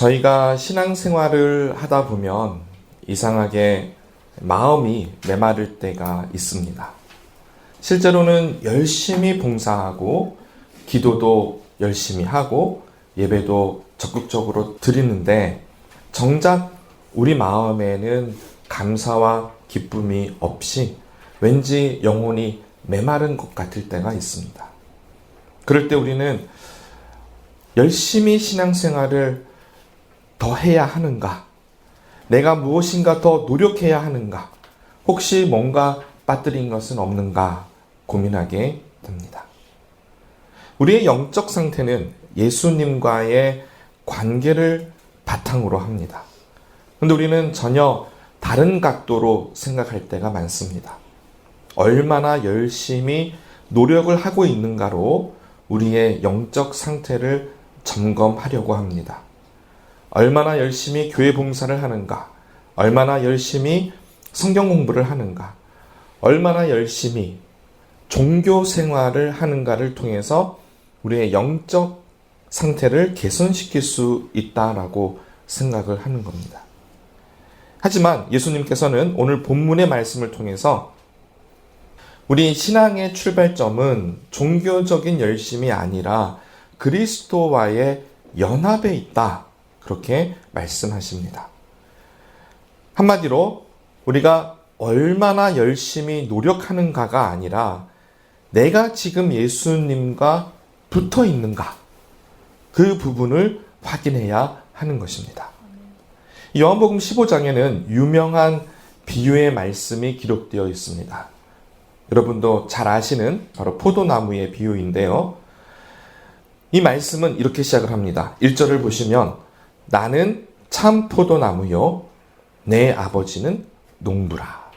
저희가 신앙생활을 하다 보면 이상하게 마음이 메마를 때가 있습니다. 실제로는 열심히 봉사하고 기도도 열심히 하고 예배도 적극적으로 드리는데 정작 우리 마음에는 감사와 기쁨이 없이 왠지 영혼이 메마른 것 같을 때가 있습니다. 그럴 때 우리는 열심히 신앙생활을 더 해야 하는가? 내가 무엇인가 더 노력해야 하는가? 혹시 뭔가 빠뜨린 것은 없는가? 고민하게 됩니다. 우리의 영적 상태는 예수님과의 관계를 바탕으로 합니다. 그런데 우리는 전혀 다른 각도로 생각할 때가 많습니다. 얼마나 열심히 노력을 하고 있는가로 우리의 영적 상태를 점검하려고 합니다. 얼마나 열심히 교회 봉사를 하는가, 얼마나 열심히 성경 공부를 하는가, 얼마나 열심히 종교 생활을 하는가를 통해서 우리의 영적 상태를 개선시킬 수 있다라고 생각을 하는 겁니다. 하지만 예수님께서는 오늘 본문의 말씀을 통해서 우리 신앙의 출발점은 종교적인 열심이 아니라 그리스도와의 연합에 있다. 그렇게 말씀하십니다. 한마디로 우리가 얼마나 열심히 노력하는가가 아니라 내가 지금 예수님과 붙어 있는가, 그 부분을 확인해야 하는 것입니다. 요한복음 15장에는 유명한 비유의 말씀이 기록되어 있습니다. 여러분도 잘 아시는 바로 포도나무의 비유인데요. 이 말씀은 이렇게 시작을 합니다. 1절을 보시면 나는 참 포도나무요 내 아버지는 농부라.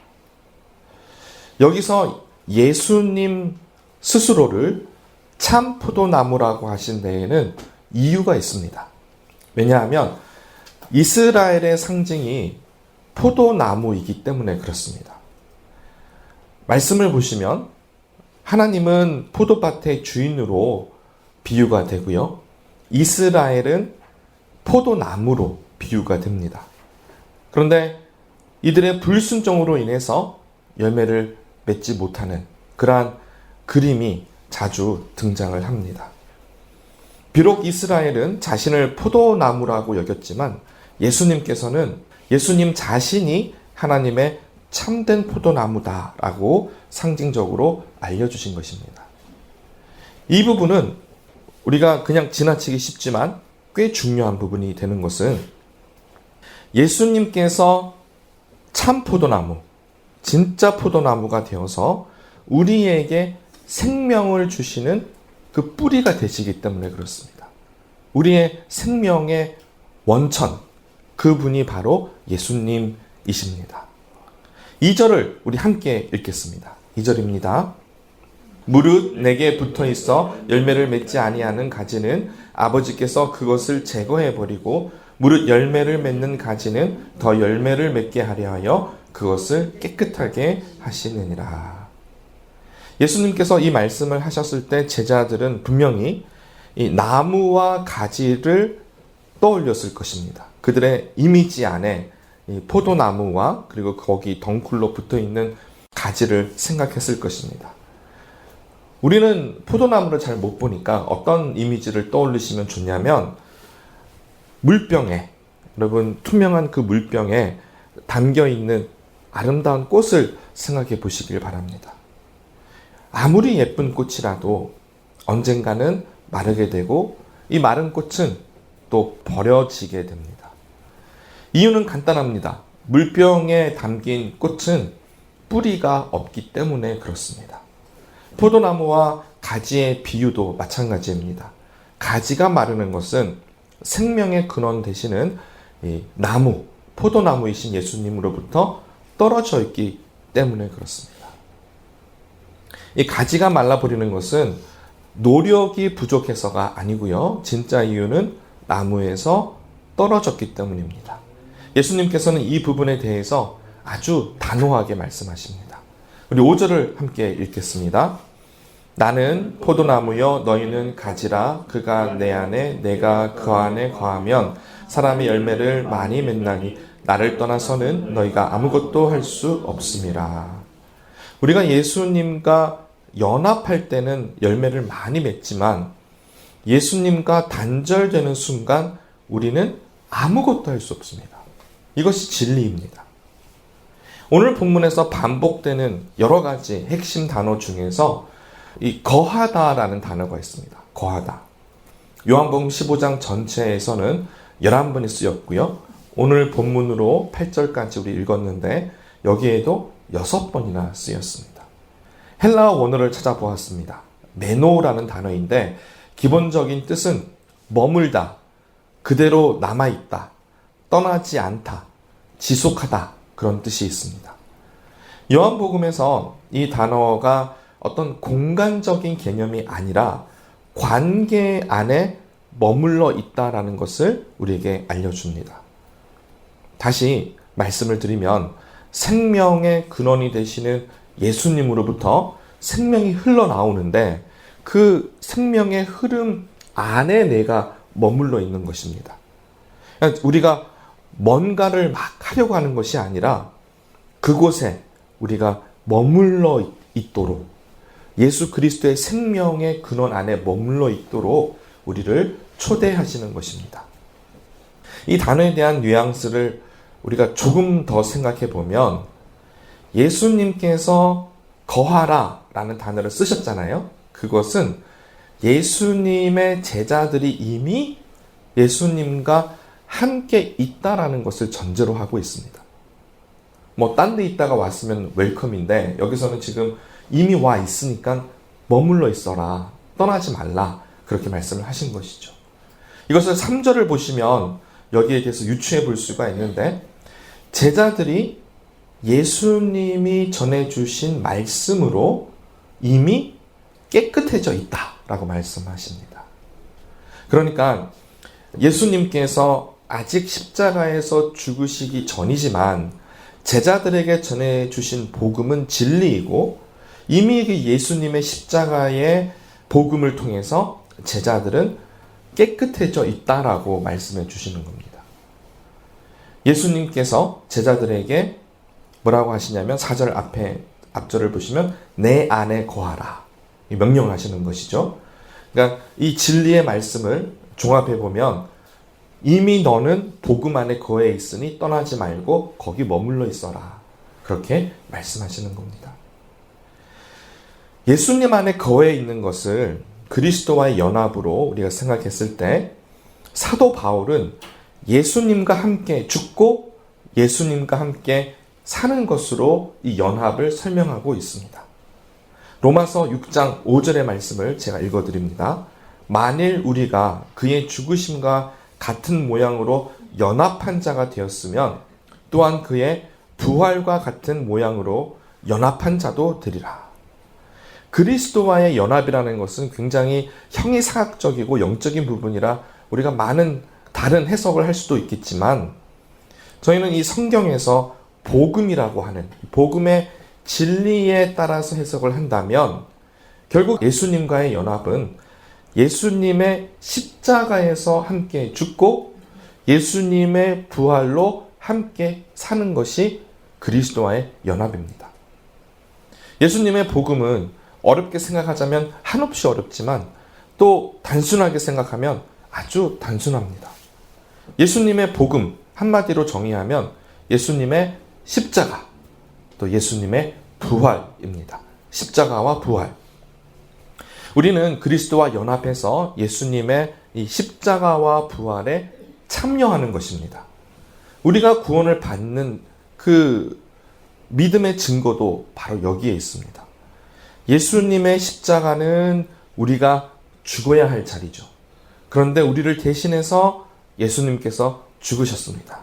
여기서 예수님 스스로를 참 포도나무라고 하신 데에는 이유가 있습니다. 왜냐하면 이스라엘의 상징이 포도나무이기 때문에 그렇습니다. 말씀을 보시면 하나님은 포도밭의 주인으로 비유가 되고요. 이스라엘은 포도나무로 비유가 됩니다. 그런데 이들의 불순종으로 인해서 열매를 맺지 못하는 그러한 그림이 자주 등장을 합니다. 비록 이스라엘은 자신을 포도나무라고 여겼지만 예수님께서는 예수님 자신이 하나님의 참된 포도나무다라고 상징적으로 알려주신 것입니다. 이 부분은 우리가 그냥 지나치기 쉽지만 꽤 중요한 부분이 되는 것은 예수님께서 참 포도나무, 진짜 포도나무가 되어서 우리에게 생명을 주시는 그 뿌리가 되시기 때문에 그렇습니다. 우리의 생명의 원천, 그분이 바로 예수님이십니다. 2절을 우리 함께 읽겠습니다. 2절입니다. 무릇 내게 붙어 있어 열매를 맺지 아니하는 가지는 아버지께서 그것을 제거해 버리고 무릇 열매를 맺는 가지는 더 열매를 맺게 하려 하여 그것을 깨끗하게 하시느니라. 예수님께서 이 말씀을 하셨을 때 제자들은 분명히 이 나무와 가지를 떠올렸을 것입니다. 그들의 이미지 안에 이 포도나무와 그리고 거기 덩굴로 붙어 있는 가지를 생각했을 것입니다. 우리는 포도나무를 잘 못 보니까 어떤 이미지를 떠올리시면 좋냐면 물병에, 여러분 투명한 그 물병에 담겨 있는 아름다운 꽃을 생각해 보시길 바랍니다. 아무리 예쁜 꽃이라도 언젠가는 마르게 되고 이 마른 꽃은 또 버려지게 됩니다. 이유는 간단합니다. 물병에 담긴 꽃은 뿌리가 없기 때문에 그렇습니다. 포도나무와 가지의 비유도 마찬가지입니다. 가지가 마르는 것은 생명의 근원 되시는 이 나무, 포도나무이신 예수님으로부터 떨어져 있기 때문에 그렇습니다. 이 가지가 말라버리는 것은 노력이 부족해서가 아니고요. 진짜 이유는 나무에서 떨어졌기 때문입니다. 예수님께서는 이 부분에 대해서 아주 단호하게 말씀하십니다. 우리 5절을 함께 읽겠습니다. 나는 포도나무여 너희는 가지라. 그가 내 안에 내가 그 안에 거하면 사람의 열매를 많이 맺나니 나를 떠나서는 너희가 아무것도 할 수 없음이라. 우리가 예수님과 연합할 때는 열매를 많이 맺지만 예수님과 단절되는 순간 우리는 아무것도 할 수 없습니다. 이것이 진리입니다. 오늘 본문에서 반복되는 여러 가지 핵심 단어 중에서 이 거하다라는 단어가 있습니다. 거하다. 요한복음 15장 전체에서는 11번이 쓰였고요. 오늘 본문으로 8절까지 우리 읽었는데 여기에도 6번이나 쓰였습니다. 헬라어 원어를 찾아보았습니다. 메노라는 단어인데 기본적인 뜻은 머물다, 그대로 남아있다, 떠나지 않다, 지속하다 그런 뜻이 있습니다. 요한복음에서 이 단어가 어떤 공간적인 개념이 아니라 관계 안에 머물러 있다라는 것을 우리에게 알려줍니다. 다시 말씀을 드리면 생명의 근원이 되시는 예수님으로부터 생명이 흘러나오는데 그 생명의 흐름 안에 내가 머물러 있는 것입니다. 그러니까 우리가 뭔가를 막 하려고 하는 것이 아니라 그곳에 우리가 머물러 있도록 예수 그리스도의 생명의 근원 안에 머물러 있도록 우리를 초대하시는 것입니다. 이 단어에 대한 뉘앙스를 우리가 조금 더 생각해 보면 예수님께서 거하라 라는 단어를 쓰셨잖아요. 그것은 예수님의 제자들이 이미 예수님과 함께 있다라는 것을 전제로 하고 있습니다. 딴 데 있다가 왔으면 웰컴인데 여기서는 지금 이미 와 있으니까 머물러 있어라, 떠나지 말라 그렇게 말씀을 하신 것이죠. 이것을 3절을 보시면 여기에 대해서 유추해 볼 수가 있는데 제자들이 예수님이 전해주신 말씀으로 이미 깨끗해져 있다라고 말씀하십니다. 그러니까 예수님께서 아직 십자가에서 죽으시기 전이지만 제자들에게 전해주신 복음은 진리이고 이미 예수님의 십자가의 복음을 통해서 제자들은 깨끗해져 있다라고 말씀해 주시는 겁니다. 예수님께서 제자들에게 뭐라고 하시냐면 4절 앞절을 보시면 내 안에 거하라 명령하시는 것이죠. 그러니까 이 진리의 말씀을 종합해 보면 이미 너는 복음 안에 거해 있으니 떠나지 말고 거기 머물러 있어라 그렇게 말씀하시는 겁니다. 예수님 안에 거해 있는 것을 그리스도와의 연합으로 우리가 생각했을 때 사도 바울은 예수님과 함께 죽고 예수님과 함께 사는 것으로 이 연합을 설명하고 있습니다. 로마서 6장 5절의 말씀을 제가 읽어드립니다. 만일 우리가 그의 죽으심과 같은 모양으로 연합한 자가 되었으면 또한 그의 부활과 같은 모양으로 연합한 자도 되리라. 그리스도와의 연합이라는 것은 굉장히 형이사학적이고 영적인 부분이라 우리가 많은 다른 해석을 할 수도 있겠지만 저희는 이 성경에서 복음이라고 하는 복음의 진리에 따라서 해석을 한다면 결국 예수님과의 연합은 예수님의 십자가에서 함께 죽고 예수님의 부활로 함께 사는 것이 그리스도와의 연합입니다. 예수님의 복음은 어렵게 생각하자면 한없이 어렵지만 또 단순하게 생각하면 아주 단순합니다. 예수님의 복음 한마디로 정의하면 예수님의 십자가 또 예수님의 부활입니다. 십자가와 부활. 우리는 그리스도와 연합해서 예수님의 이 십자가와 부활에 참여하는 것입니다. 우리가 구원을 받는 그 믿음의 증거도 바로 여기에 있습니다. 예수님의 십자가는 우리가 죽어야 할 자리죠. 그런데 우리를 대신해서 예수님께서 죽으셨습니다.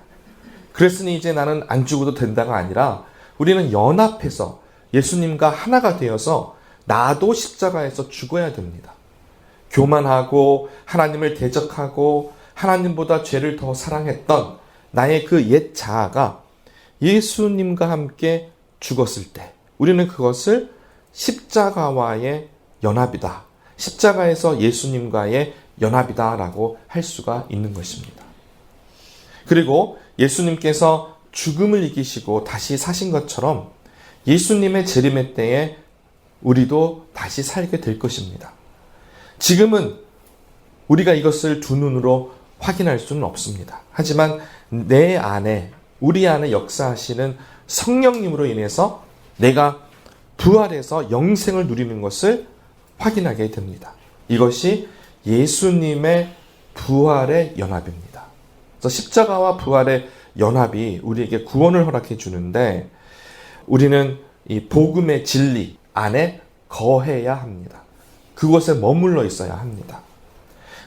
그랬으니 이제 나는 안 죽어도 된다가 아니라 우리는 연합해서 예수님과 하나가 되어서 나도 십자가에서 죽어야 됩니다. 교만하고 하나님을 대적하고 하나님보다 죄를 더 사랑했던 나의 그 옛 자아가 예수님과 함께 죽었을 때 우리는 그것을 십자가와의 연합이다. 십자가에서 예수님과의 연합이다 라고 할 수가 있는 것입니다. 그리고 예수님께서 죽음을 이기시고 다시 사신 것처럼 예수님의 재림의 때에 우리도 다시 살게 될 것입니다. 지금은 우리가 이것을 두 눈으로 확인할 수는 없습니다. 하지만 내 안에, 우리 안에 역사하시는 성령님으로 인해서 내가 부활해서 영생을 누리는 것을 확인하게 됩니다. 이것이 예수님의 부활의 연합입니다. 그래서 십자가와 부활의 연합이 우리에게 구원을 허락해 주는데 우리는 이 복음의 진리 안에 거해야 합니다. 그곳에 머물러 있어야 합니다.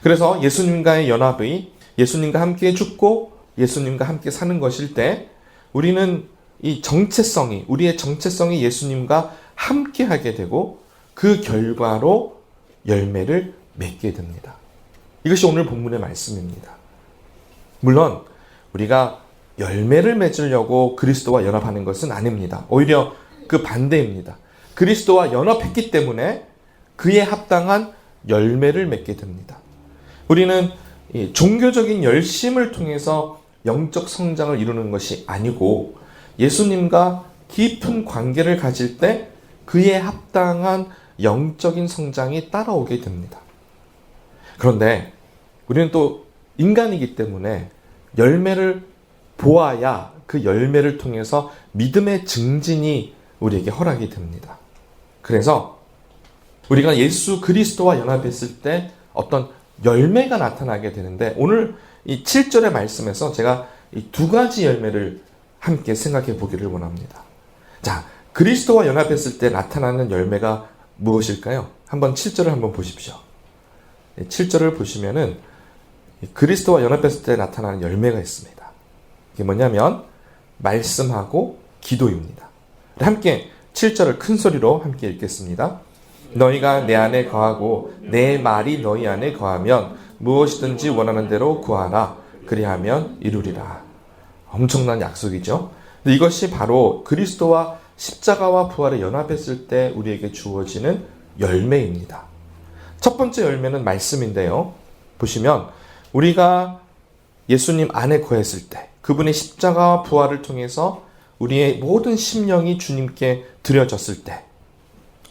그래서 예수님과의 연합이 예수님과 함께 죽고 예수님과 함께 사는 것일 때 우리는 이 정체성이, 우리의 정체성이 예수님과 함께 하게 되고 그 결과로 열매를 맺게 됩니다. 이것이 오늘 본문의 말씀입니다. 물론 우리가 열매를 맺으려고 그리스도와 연합하는 것은 아닙니다. 오히려 그 반대입니다. 그리스도와 연합했기 때문에 그에 합당한 열매를 맺게 됩니다. 우리는 이 종교적인 열심을 통해서 영적 성장을 이루는 것이 아니고 예수님과 깊은 관계를 가질 때 그에 합당한 영적인 성장이 따라오게 됩니다. 그런데 우리는 또 인간이기 때문에 열매를 보아야 그 열매를 통해서 믿음의 증진이 우리에게 허락이 됩니다. 그래서 우리가 예수 그리스도와 연합했을 때 어떤 열매가 나타나게 되는데 오늘 이 7절의 말씀에서 제가 이 두 가지 열매를 함께 생각해 보기를 원합니다. 자, 그리스도와 연합했을 때 나타나는 열매가 무엇일까요? 한번 7절을 한번 보십시오. 7절을 보시면은 그리스도와 연합했을 때 나타나는 열매가 있습니다. 이게 뭐냐면 말씀하고 기도입니다. 함께 7절을 큰 소리로 함께 읽겠습니다. 너희가 내 안에 거하고 내 말이 너희 안에 거하면 무엇이든지 원하는 대로 구하라. 그리하면 이루리라. 엄청난 약속이죠. 근데 이것이 바로 그리스도와 십자가와 부활에 연합했을 때 우리에게 주어지는 열매입니다. 첫 번째 열매는 말씀인데요. 보시면 우리가 예수님 안에 거했을 때 그분의 십자가와 부활을 통해서 우리의 모든 심령이 주님께 드려졌을 때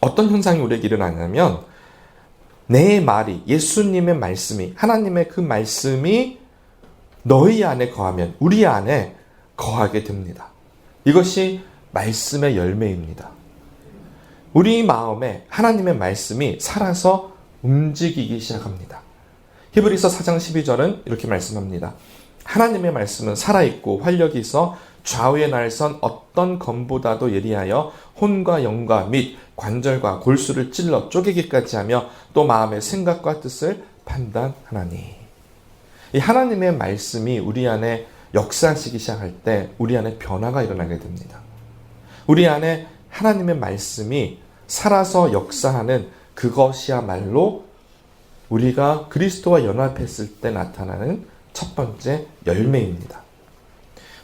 어떤 현상이 우리에게 일어나냐면 내 말이, 예수님의 말씀이, 하나님의 그 말씀이 너희 안에 거하면 우리 안에 거하게 됩니다. 이것이 말씀의 열매입니다. 우리 마음에 하나님의 말씀이 살아서 움직이기 시작합니다. 히브리서 4장 12절은 이렇게 말씀합니다. 하나님의 말씀은 살아있고 활력이 있어 좌우에 날선 어떤 검보다도 예리하여 혼과 영과 및 관절과 골수를 찔러 쪼개기까지 하며 또 마음의 생각과 뜻을 판단하나니. 이 하나님의 말씀이 우리 안에 역사하시기 시작할 때 우리 안에 변화가 일어나게 됩니다. 우리 안에 하나님의 말씀이 살아서 역사하는 그것이야말로 우리가 그리스도와 연합했을 때 나타나는 첫 번째 열매입니다.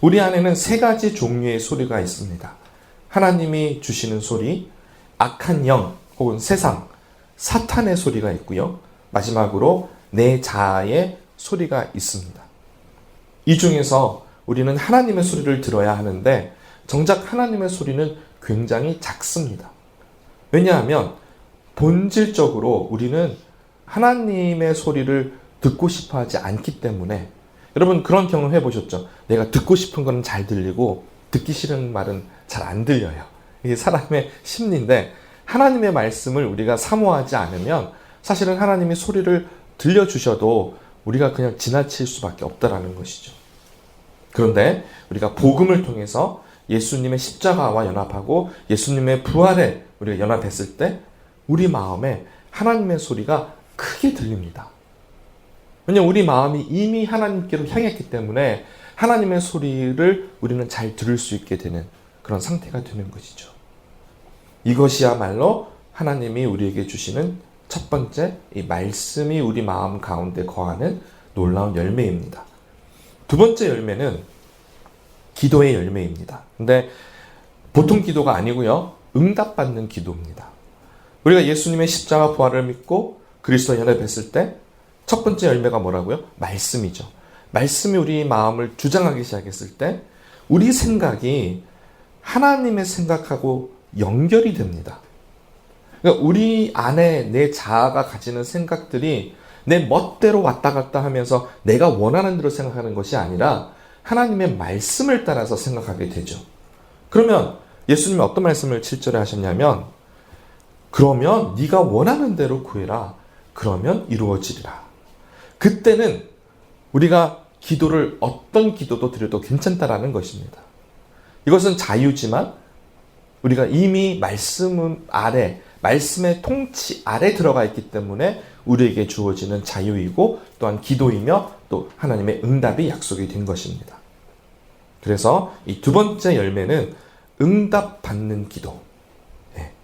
우리 안에는 세 가지 종류의 소리가 있습니다. 하나님이 주시는 소리, 악한 영 혹은 세상, 사탄의 소리가 있고요. 마지막으로 내 자아의 소리가 있습니다. 이 중에서 우리는 하나님의 소리를 들어야 하는데 정작 하나님의 소리는 굉장히 작습니다. 왜냐하면 본질적으로 우리는 하나님의 소리를 듣고 싶어 하지 않기 때문에 여러분 그런 경험 해보셨죠? 내가 듣고 싶은 건 잘 들리고 듣기 싫은 말은 잘 안 들려요. 이게 사람의 심리인데 하나님의 말씀을 우리가 사모하지 않으면 사실은 하나님이 소리를 들려주셔도 우리가 그냥 지나칠 수밖에 없다라는 것이죠. 그런데 우리가 복음을 통해서 예수님의 십자가와 연합하고 예수님의 부활에 우리가 연합했을 때 우리 마음에 하나님의 소리가 크게 들립니다. 왜냐하면 우리 마음이 이미 하나님께로 향했기 때문에 하나님의 소리를 우리는 잘 들을 수 있게 되는 그런 상태가 되는 것이죠. 이것이야말로 하나님이 우리에게 주시는 첫 번째 이 말씀이 우리 마음 가운데 거하는 놀라운 열매입니다. 두 번째 열매는 기도의 열매입니다. 근데 보통 기도가 아니고요. 응답받는 기도입니다. 우리가 예수님의 십자가 부활을 믿고 그리스도와 연합했을 때 첫 번째 열매가 뭐라고요? 말씀이죠. 말씀이 우리 마음을 주장하기 시작했을 때 우리 생각이 하나님의 생각하고 연결이 됩니다. 그러니까 우리 안에 내 자아가 가지는 생각들이 내 멋대로 왔다 갔다 하면서 내가 원하는 대로 생각하는 것이 아니라 하나님의 말씀을 따라서 생각하게 되죠. 그러면 예수님이 어떤 말씀을 7절에 하셨냐면 그러면 네가 원하는 대로 구해라. 그러면 이루어지리라. 그때는 우리가 기도를 어떤 기도도 드려도 괜찮다라는 것입니다. 이것은 자유지만 우리가 이미 말씀 아래, 말씀의 통치 아래 들어가 있기 때문에 우리에게 주어지는 자유이고 또한 기도이며 또 하나님의 응답이 약속이 된 것입니다. 그래서 이 두 번째 열매는 응답받는 기도.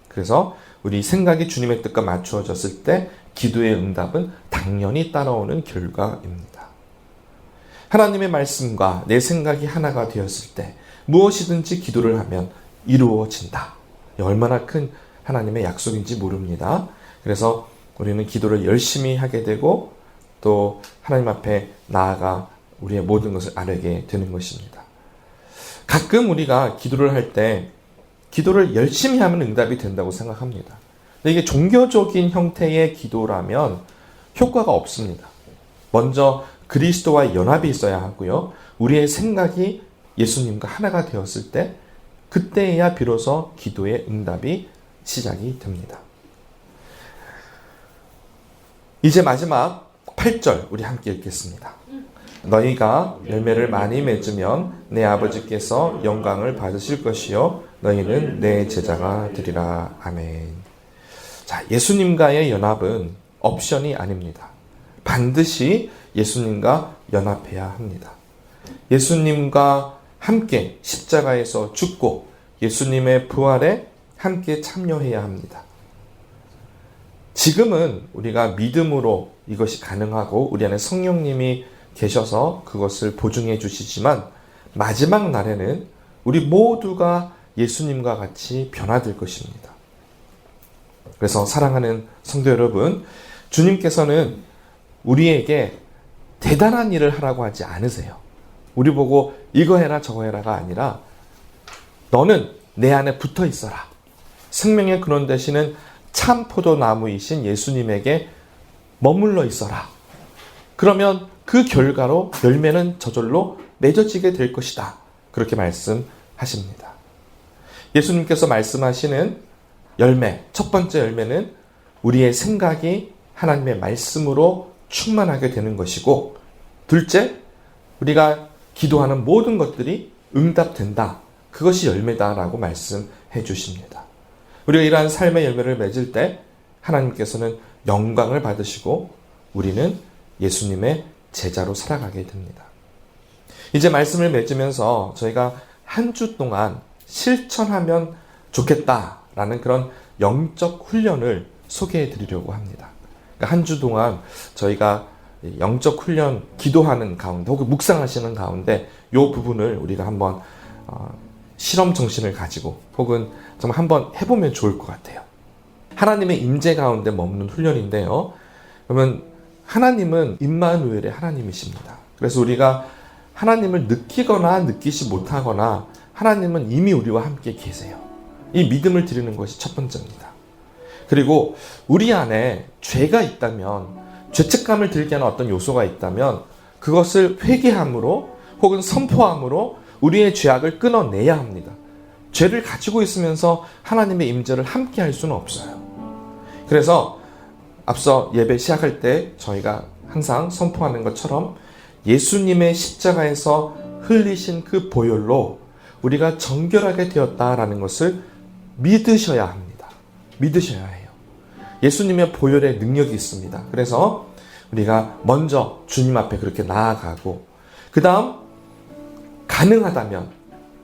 그래서 우리 생각이 주님의 뜻과 맞추어졌을 때 기도의 응답은 당연히 따라오는 결과입니다. 하나님의 말씀과 내 생각이 하나가 되었을 때 무엇이든지 기도를 하면 이루어진다. 얼마나 큰 하나님의 약속인지 모릅니다. 그래서 우리는 기도를 열심히 하게 되고 또 하나님 앞에 나아가 우리의 모든 것을 아뢰게 되는 것입니다. 가끔 우리가 기도를 할 때 기도를 열심히 하면 응답이 된다고 생각합니다. 근데 이게 종교적인 형태의 기도라면 효과가 없습니다. 먼저 그리스도와 연합이 있어야 하고요. 우리의 생각이 예수님과 하나가 되었을 때 그때야 비로소 기도의 응답이 시작이 됩니다. 이제 마지막 8절 우리 함께 읽겠습니다. 너희가 열매를 많이 맺으면 내 아버지께서 영광을 받으실 것이요 너희는 내 제자가 되리라. 아멘. 자, 예수님과의 연합은 옵션이 아닙니다. 반드시 예수님과 연합해야 합니다. 예수님과 함께 십자가에서 죽고 예수님의 부활에 함께 참여해야 합니다. 지금은 우리가 믿음으로 이것이 가능하고 우리 안에 성령님이 계셔서 그것을 보증해 주시지만 마지막 날에는 우리 모두가 예수님과 같이 변화될 것입니다. 그래서 사랑하는 성도 여러분, 주님께서는 우리에게 대단한 일을 하라고 하지 않으세요. 우리 보고 이거 해라 저거 해라가 아니라 너는 내 안에 붙어 있어라. 생명의 근원 되시는 참 포도나무이신 예수님에게 머물러 있어라. 그러면 그 결과로 열매는 저절로 맺어지게 될 것이다. 그렇게 말씀하십니다. 예수님께서 말씀하시는 열매, 첫 번째 열매는 우리의 생각이 하나님의 말씀으로 충만하게 되는 것이고, 둘째, 우리가 기도하는 모든 것들이 응답된다. 그것이 열매다라고 말씀해 주십니다. 우리가 이러한 삶의 열매를 맺을 때 하나님께서는 영광을 받으시고 우리는 예수님의 제자로 살아가게 됩니다. 이제 말씀을 맺으면서 저희가 한 주 동안 실천하면 좋겠다라는 그런 영적 훈련을 소개해 드리려고 합니다. 그러니까 한 주 동안 저희가 영적 훈련 기도하는 가운데 혹은 묵상하시는 가운데 이 부분을 우리가 한번 실험 정신을 가지고 혹은 정말 한번 해보면 좋을 것 같아요. 하나님의 임재 가운데 머무는 훈련인데요. 그러면 하나님은 임마누엘의 하나님이십니다. 그래서 우리가 하나님을 느끼거나 느끼지 못하거나 하나님은 이미 우리와 함께 계세요. 이 믿음을 드리는 것이 첫 번째입니다. 그리고 우리 안에 죄가 있다면, 죄책감을 들게 하는 어떤 요소가 있다면 그것을 회개함으로 혹은 선포함으로 우리의 죄악을 끊어내야 합니다. 죄를 가지고 있으면서 하나님의 임재를 함께 할 수는 없어요. 그래서 앞서 예배 시작할 때 저희가 항상 선포하는 것처럼 예수님의 십자가에서 흘리신 그 보혈로 우리가 정결하게 되었다라는 것을 믿으셔야 합니다. 믿으셔야 해요. 예수님의 보혈의 능력이 있습니다. 그래서 우리가 먼저 주님 앞에 그렇게 나아가고 그 다음 가능하다면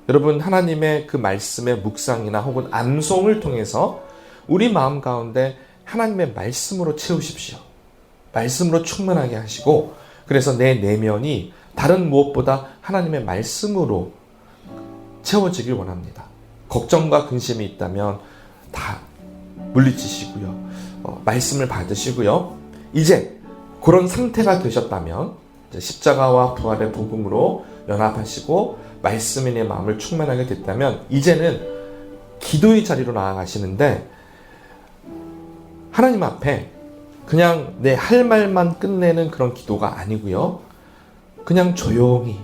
여러분 하나님의 그 말씀의 묵상이나 혹은 암송을 통해서 우리 마음 가운데 하나님의 말씀으로 채우십시오. 말씀으로 충만하게 하시고 그래서 내 내면이 다른 무엇보다 하나님의 말씀으로 채워지길 원합니다. 걱정과 근심이 있다면 다 물리치시고요. 말씀을 받으시고요. 이제 그런 상태가 되셨다면 이제 십자가와 부활의 복음으로 연합하시고 말씀이 내 마음을 충만하게 됐다면 이제는 기도의 자리로 나아가시는데 하나님 앞에 그냥 내 할 말만 끝내는 그런 기도가 아니고요. 그냥 조용히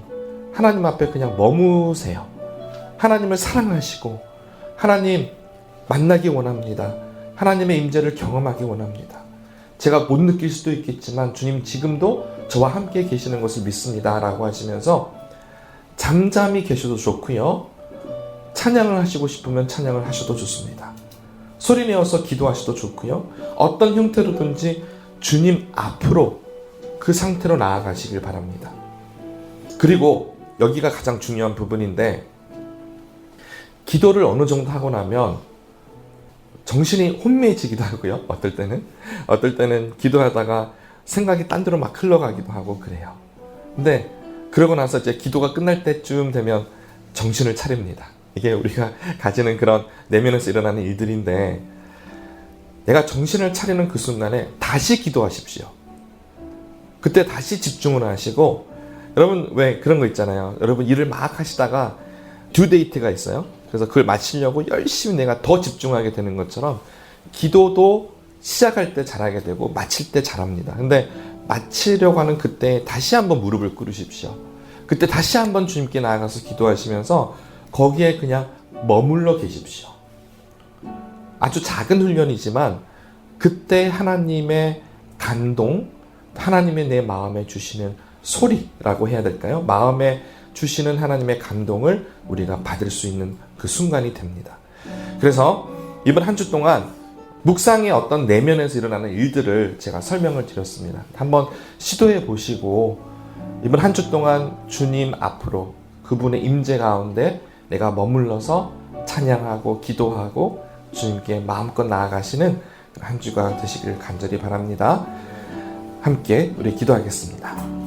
하나님 앞에 그냥 머무세요. 하나님을 사랑하시고 하나님 만나기 원합니다. 하나님의 임재를 경험하기 원합니다. 제가 못 느낄 수도 있겠지만 주님 지금도 저와 함께 계시는 것을 믿습니다 라고 하시면서 잠잠히 계셔도 좋고요. 찬양을 하시고 싶으면 찬양을 하셔도 좋습니다. 소리내어서 기도하셔도 좋고요. 어떤 형태로든지 주님 앞으로 그 상태로 나아가시길 바랍니다. 그리고 여기가 가장 중요한 부분인데 기도를 어느 정도 하고 나면 정신이 혼미해지기도 하고요. 어떨 때는 기도하다가 생각이 딴 데로 막 흘러가기도 하고 그래요. 근데 그러고 나서 이제 기도가 끝날 때쯤 되면 정신을 차립니다. 이게 우리가 가지는 그런 내면에서 일어나는 일들인데 내가 정신을 차리는 그 순간에 다시 기도하십시오. 그때 다시 집중을 하시고 여러분 왜 그런 거 있잖아요. 여러분 일을 막 하시다가 듀데이트가 있어요. 그래서 그걸 마치려고 열심히 내가 더 집중하게 되는 것처럼 기도도 시작할 때 잘하게 되고 마칠 때 잘합니다. 근데 마치려고 하는 그때 다시 한번 무릎을 꿇으십시오. 그때 다시 한번 주님께 나아가서 기도하시면서 거기에 그냥 머물러 계십시오. 아주 작은 훈련이지만 그때 하나님의 감동, 하나님의 내 마음에 주시는 소리라고 해야 될까요? 마음에 주시는 하나님의 감동을 우리가 받을 수 있는 그 순간이 됩니다. 그래서 이번 한 주 동안 묵상의 어떤 내면에서 일어나는 일들을 제가 설명을 드렸습니다. 한번 시도해 보시고 이번 한 주 동안 주님 앞으로 그분의 임재 가운데 내가 머물러서 찬양하고 기도하고 주님께 마음껏 나아가시는 한 주가 되시길 간절히 바랍니다. 함께 우리 기도하겠습니다.